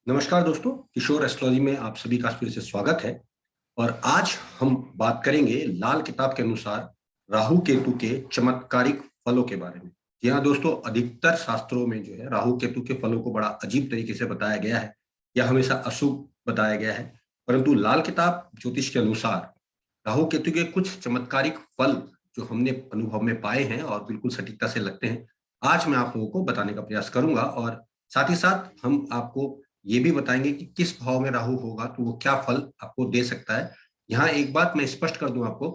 नमस्कार दोस्तों, किशोर एस्ट्रोलॉजी में आप सभी का फिर से स्वागत है। और आज हम बात करेंगे लाल किताब के अनुसार राहु केतु के चमत्कारिक फलों के बारे में। जी हाँ दोस्तों, अधिकतर शास्त्रों में जो है राहु केतु के फलों को बड़ा अजीब तरीके से बताया गया है या हमेशा अशुभ बताया गया है। परंतु लाल किताब ज्योतिष के अनुसार राहु केतु के कुछ चमत्कारिक फल जो हमने अनुभव में पाए हैं और बिल्कुल सटीकता से लगते हैं, आज मैं आप लोगों को बताने का प्रयास करूंगा। और साथ ही साथ हम आपको ये भी बताएंगे कि किस भाव में राहु होगा तो वो क्या फल आपको दे सकता है। यहाँ एक बात मैं स्पष्ट कर दूं आपको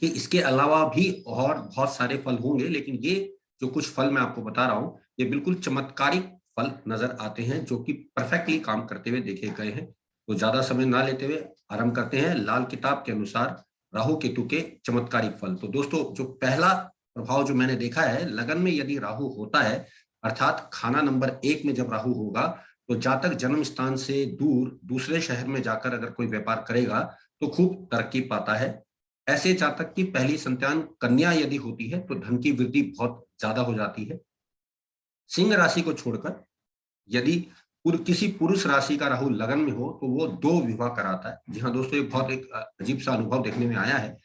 कि इसके अलावा भी और बहुत सारे फल होंगे, लेकिन ये जो कुछ फल मैं आपको बता रहा हूँ ये बिल्कुल चमत्कारिक फल नजर आते हैं जो कि परफेक्टली काम करते हुए देखे गए हैं। तो ज्यादा समय ना लेते हुए आरंभ करते हैं लाल किताब के अनुसार राहु केतु के चमत्कारिक फल। तो दोस्तों, जो पहला प्रभाव जो मैंने देखा है, लगन में यदि राहु होता है अर्थात खाना नंबर 1 में जब राहु होगा तो जातक जन्म स्थान से दूर दूसरे शहर में जाकर अगर कोई व्यापार करेगा तो खूब तरक्की पाता है। ऐसे जातक की पहली संतान कन्या यदि होती है तो धन की वृद्धि बहुत ज्यादा हो जाती है। सिंह राशि को छोड़कर यदि किसी पुरुष राशि का राहु लगन में हो तो वो 2 विवाह कराता है। जी हाँ दोस्तों, ये बहुत एक अजीब सा अनुभव देखने में आया है।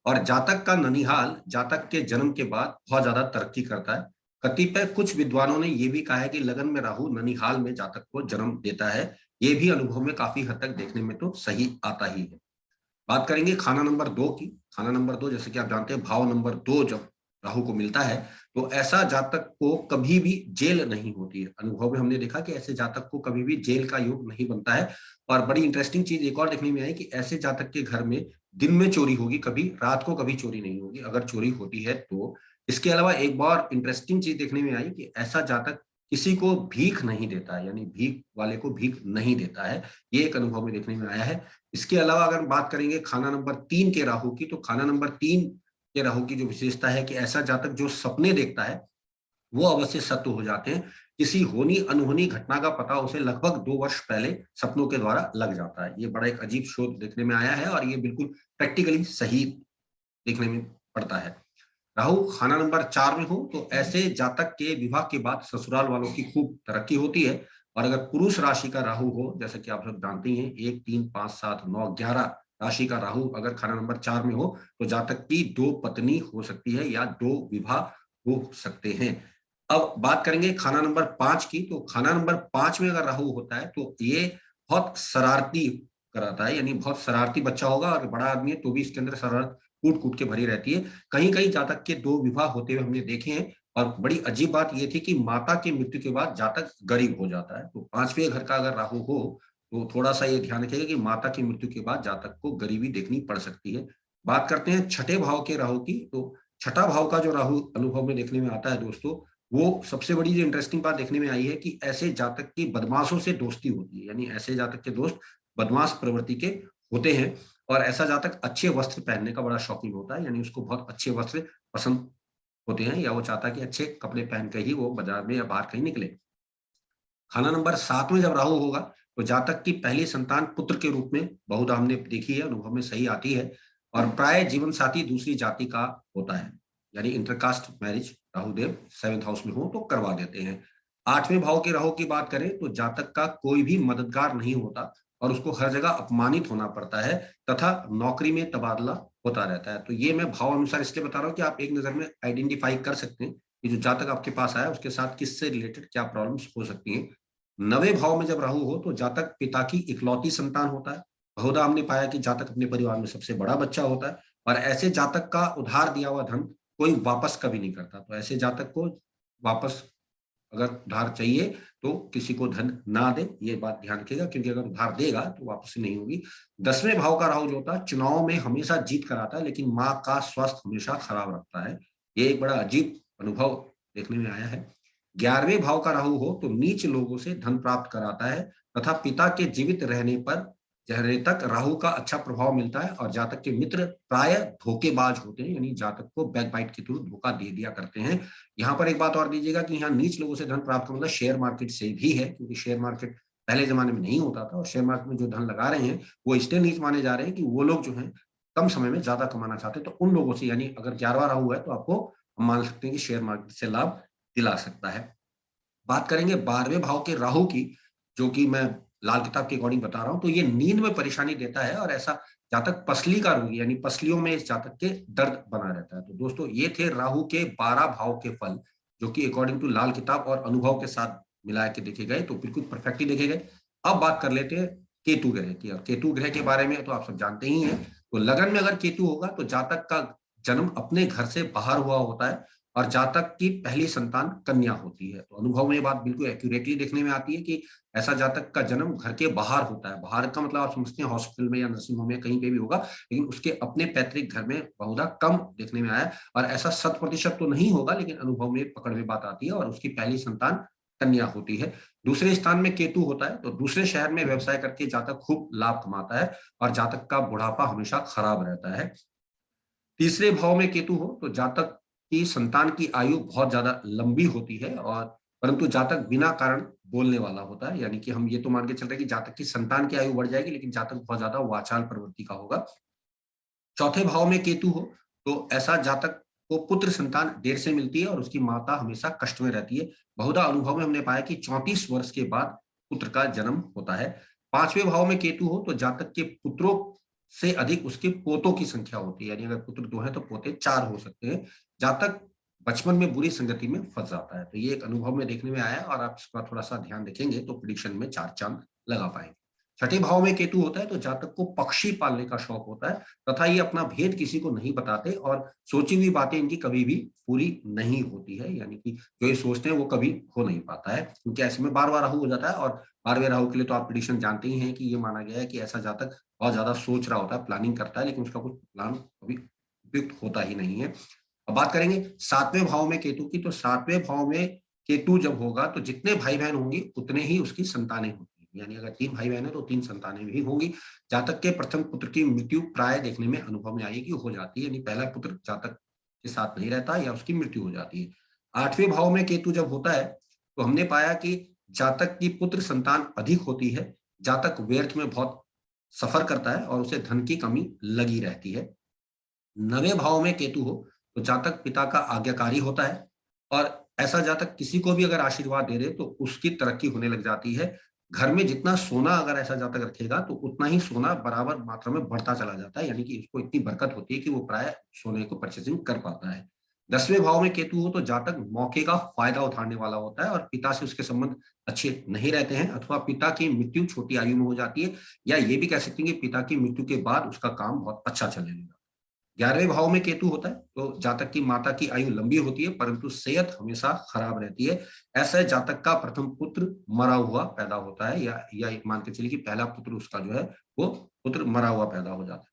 और जातक का ननिहाल जातक के जन्म के बाद बहुत ज्यादा तरक्की करता है। कतिपय कुछ विद्वानों ने यह भी कहा है कि लगन में राहु ननिहाल में जातक को जन्म देता है। ये भी अनुभव में काफी हद तक देखने में तो सही आता ही है। बात करेंगे खाना नंबर 2 की। खाना नंबर 2, जैसे कि आप जानते हैं, भाव नंबर 2 जब राहु को मिलता है तो ऐसा जातक को कभी भी जेल नहीं होती है। अनुभव में हमने देखा कि ऐसे जातक को कभी भी जेल का योग नहीं बनता है। और बड़ी इंटरेस्टिंग चीज एक और देखने में आई कि ऐसे जातक के घर में दिन में चोरी होगी, कभी रात को कभी चोरी नहीं होगी अगर चोरी होती है तो। इसके अलावा एक बार इंटरेस्टिंग चीज देखने में आई कि ऐसा जातक किसी को भीख नहीं देता है, यानी भीख वाले को भीख नहीं देता है। ये एक अनुभव में देखने में आया है। इसके अलावा अगर बात करेंगे खाना नंबर 3 के राहु की, तो खाना नंबर 3 के राहु की जो विशेषता है कि ऐसा जातक जो सपने देखता है वो अवश्य सत्य हो जाते हैं। किसी होनी अनहोनी घटना का पता उसे लगभग 2 वर्ष पहले सपनों के द्वारा लग जाता है। ये बड़ा एक अजीब शोध देखने में आया है और ये बिल्कुल प्रैक्टिकली सही देखने में पड़ता है। राहु खाना नंबर 4 में हो तो ऐसे जातक के विवाह के बाद ससुराल वालों की खूब तरक्की होती है। और अगर पुरुष राशि का राहु हो, जैसे कि आप सब जानते हैं, 1, 3, 5, 7, 9, 11 राशि का राहु अगर खाना नंबर 4 में हो तो जातक की 2 पत्नी हो सकती है या 2 विवाह हो सकते हैं। अब बात करेंगे खाना नंबर 5 की। तो खाना नंबर 5 में अगर राहु होता है तो ये बहुत शरारती कराता है, यानी बहुत शरारती बच्चा होगा। और बड़ा आदमी है तो भी इसके अंदर शरारत कूट कूट के भरी रहती है। कहीं कहीं जातक के 2 विवाह होते हुए हमने देखे हैं। और बड़ी अजीब बात यह थी कि माता की मृत्यु के बाद जातक गरीब हो जाता है। तो 5वें घर का अगर राहु हो तो थोड़ा सा ये ध्यान रखिएगा कि माता की मृत्यु के बाद जातक को गरीबी देखनी पड़ सकती है। बात करते हैं छठे भाव के राहु की। तो छठा भाव का जो राहु अनुभव में देखने में आता है दोस्तों, वो सबसे बड़ी जो इंटरेस्टिंग बात देखने में आई है कि ऐसे जातक की बदमाशों से दोस्ती होती है, यानी ऐसे जातक के दोस्त बदमाश प्रवृत्ति के होते हैं। और ऐसा जातक अच्छे वस्त्र पहनने का बड़ा शौकीन होता है, यानी उसको बहुत अच्छे वस्त्र पसंद होते हैं या वो चाहता है कि अच्छे कपड़े पहन के ही वो बाजार में या बाहर कहीं निकले। खाना नंबर 7 में जब राहु होगा तो जातक की पहली संतान पुत्र के रूप में बहुधा हमने देखी है, अनुभव में सही आती है। और प्राय जीवन साथी दूसरी जाति का होता है, यानी intercaste marriage Rahudev 7th house में हो तो करवा देते हैं। 8वें भाव के राहु की बात करें तो जातक का कोई भी मददगार नहीं होता और उसको हर जगह अपमानित होना पड़ता है तथा नौकरी में तबादला होता रहता है। तो ये मैं भाव अनुसार इसलिए बता रहा हूँ कि आप एक नजर में आइडेंटिफाई कर सकते हैं कि जो जातक आपके पास आया उसके साथ किससे रिलेटेड क्या प्रॉब्लम्स हो सकती हैं। 9वें भाव में जब राहु हो तो जातक पिता की इकलौती संतान होता है। बहुधा हमने पाया कि जातक अपने परिवार में सबसे बड़ा बच्चा होता है। और ऐसे जातक का उधार दिया हुआ धन कोई वापस कभी नहीं करता। तो ऐसे जातक को वापस अगर उधार चाहिए तो किसी को धन ना दे, ये बात ध्यान रखिएगा, क्योंकि अगर उधार देगा तो वापसी नहीं होगी। 10वें भाव का राहु जो होता है चुनाव में हमेशा जीत कराता है, लेकिन माँ का स्वास्थ्य हमेशा खराब रखता है। ये एक बड़ा अजीब अनुभव देखने में आया है। 11वें भाव का राहु हो तो नीच लोगों से धन प्राप्त कराता है तथा पिता के जीवित रहने तक राहु का अच्छा प्रभाव मिलता है। और जातक के मित्र प्राय धोखेबाज होते हैं, यानी जातक को बैक बाइट के थ्रू धोखा दे दिया करते हैं। यहाँ पर एक बात और दीजिएगा कि यहाँ नीच लोगों से धन प्राप्त का मतलब शेयर मार्केट से भी है, क्योंकि शेयर मार्केट पहले जमाने में नहीं होता था और शेयर मार्केट में जो धन लगा रहे हैं वो इसलिए नीच माने जा रहे हैं कि वो लोग जो है कम समय में ज्यादा कमाना चाहते हैं। तो उन लोगों से, यानी अगर 11वां राहु है तो आपको हम मान सकते हैं कि शेयर मार्केट से लाभ दिला सकता है। बात करेंगे 12वें भाव के राहु की। जो कि मैं लाल किताब के अकॉर्डिंग बता रहा हूं, तो ये नींद में परेशानी देता है और ऐसा जातक पसली का रोगी यानी पसलियों में इस जातक के दर्द बना रहता है। तो दोस्तों ये थे राहु के 12 भाव के फल, जो कि अकॉर्डिंग टू लाल किताब और अनुभव के साथ मिला के देखे गए, तो बिल्कुल परफेक्टली देखे गए। अब बात कर लेते हैं केतु ग्रह की, और केतु ग्रह के बारे में तो आप सब जानते ही हैं। तो लगन में अगर केतु होगा तो जातक का जन्म अपने घर से बाहर हुआ होता है और जातक की पहली संतान कन्या होती है। तो अनुभव में ये बात बिल्कुल एक्यूरेटली देखने में आती है कि ऐसा जातक का जन्म घर के बाहर होता है। बाहर का मतलब आप समझते हैं हॉस्पिटल में या नर्सिंग होम में कहीं पे भी होगा, लेकिन उसके अपने पैतृक घर में बहुधा कम देखने में आया। और ऐसा 100% तो नहीं होगा, लेकिन अनुभव में पकड़ में बात आती है और उसकी पहली संतान कन्या होती है। दूसरे स्थान में केतु होता है, तो दूसरे शहर में व्यवसाय करके जातक खूब लाभ कमाता है और जातक का बुढ़ापा हमेशा खराब रहता है। तीसरे भाव में केतु हो तो जातक की संतान की आयु बहुत ज्यादा लंबी होती है, और परंतु जातक बिना कारण बोलने वाला होता है। यानी कि हम ये तो मान के चल रहे हैं कि जातक की संतान की आयु बढ़ जाएगी, लेकिन जातक बहुत ज्यादा वाचाल प्रवृत्ति का होगा। चौथे भाव में केतु हो तो ऐसा जातक को पुत्र संतान देर से मिलती है और उसकी माता हमेशा कष्ट में रहती है। बहुधा अनुभव में हमने पाया कि 34 वर्ष के बाद पुत्र का जन्म होता है। पांचवें भाव में केतु हो तो जातक के पुत्रों से अधिक उसके पोतों की संख्या होती है, यानी अगर पुत्र 2 है तो पोते 4 हो सकते हैं। जातक बचपन में बुरी संगति में फंस जाता है। तो ये एक अनुभव में देखने में आया है, और आप इसका थोड़ा सा ध्यान रखेंगे तो प्रिडिक्शन में 4 चांद लगा पाएंगे। छठे भाव में केतु होता है तो जातक को पक्षी पालने का शौक होता है, तथा ये अपना भेद किसी को नहीं बताते और सोची हुई बातें इनकी कभी भी पूरी नहीं होती है। यानी कि जो ये सोचते हैं वो कभी हो नहीं पाता है, क्योंकि ऐसे में बार बार राहु हो जाता है। और 12वें राहु के लिए तो आप प्रिडिक्शन जानते ही हैं कि ये माना गया है कि ऐसा जातक बहुत ज्यादा सोच रहा होता है, प्लानिंग करता है, लेकिन उसका कुछ प्लान कभी उपयुक्त होता ही नहीं है। अब बात करेंगे 7वें भाव में केतु की। तो 7वें भाव में केतु जब होगा तो जितने भाई बहन होंगे उतने ही उसकी संतानें होंगी। यानी अगर 3 भाई बहन है तो 3 संतानें भी होंगी। जातक के प्रथम पुत्र की मृत्यु प्राय देखने में अनुभव में आएगी, हो जाती है, यानी पहला पुत्र जातक के साथ नहीं रहता या उसकी मृत्यु हो जाती है। 8वें भाव में केतु जब होता है तो हमने पाया कि जातक की पुत्र संतान अधिक होती है। जातक व्यर्थ में बहुत सफर करता है और उसे धन की कमी लगी रहती है। 9वें भाव में केतु हो तो जातक पिता का आज्ञाकारी होता है, और ऐसा जातक किसी को भी अगर आशीर्वाद दे दे तो उसकी तरक्की होने लग जाती है। घर में जितना सोना अगर ऐसा जातक रखेगा तो उतना ही सोना बराबर मात्रा में बढ़ता चला जाता है, यानी कि उसको इतनी बरकत होती है कि वो प्राय सोने को परचेसिंग कर पाता है। 10वें भाव में केतु हो तो जातक मौके का फायदा उठाने वाला होता है और पिता से उसके संबंध अच्छे नहीं रहते हैं, अथवा पिता की मृत्यु छोटी आयु में हो जाती है, या ये भी कह सकते हैं कि पिता की मृत्यु के बाद उसका काम बहुत अच्छा चलने लगा। 11वें भाव में केतु होता है तो जातक की माता की आयु लंबी होती है, परंतु सेहत हमेशा खराब रहती है। ऐसे जातक का प्रथम पुत्र मरा हुआ पैदा होता है, या मान के चलिए कि पहला पुत्र उसका जो है वो पुत्र मरा हुआ पैदा हो जाता है।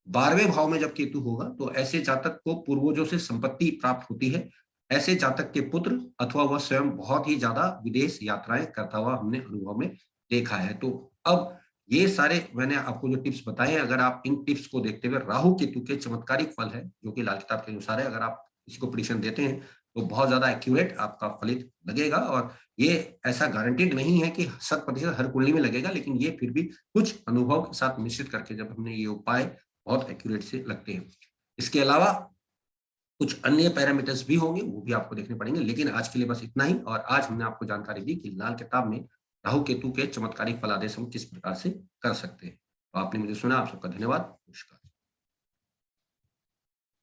12वें भाव में जब केतु होगा तो ऐसे जातक को पूर्वजों से संपत्ति प्राप्त होती है। ऐसे जातक के पुत्र अथवा वह स्वयं बहुत ही ज्यादा विदेश यात्राएं करता हुआ हमने अनुभव में देखा है। तो अब ये सारे मैंने आपको जो टिप्स बताए हैं, अगर आप इन टिप्स को देखते हुए राहु केतु के चमत्कारिक फल है जो कि लाल किताब के अनुसार है, अगर आप किसी को प्रेडिक्शन देते हैं तो बहुत ज्यादा एक्यूरेट आपका फलित लगेगा। और ये ऐसा गारंटेड नहीं है कि 100% हर कुंडली में लगेगा, लेकिन ये फिर भी कुछ अनुभव के साथ मिश्रित करके जब हमने ये उपाय बहुत एक्यूरेट से लगते हैं। इसके अलावा कुछ अन्य पैरामीटर्स भी होंगे, वो भी आपको देखने पड़ेंगे, लेकिन आज के लिए बस इतना ही। और आज हमने आपको जानकारी दी कि लाल किताब में राहु केतु के चमत्कारिक फलादेश हम किस प्रकार से कर सकते हैं। तो आपने मुझे सुना, आप सबका धन्यवाद, नमस्कार।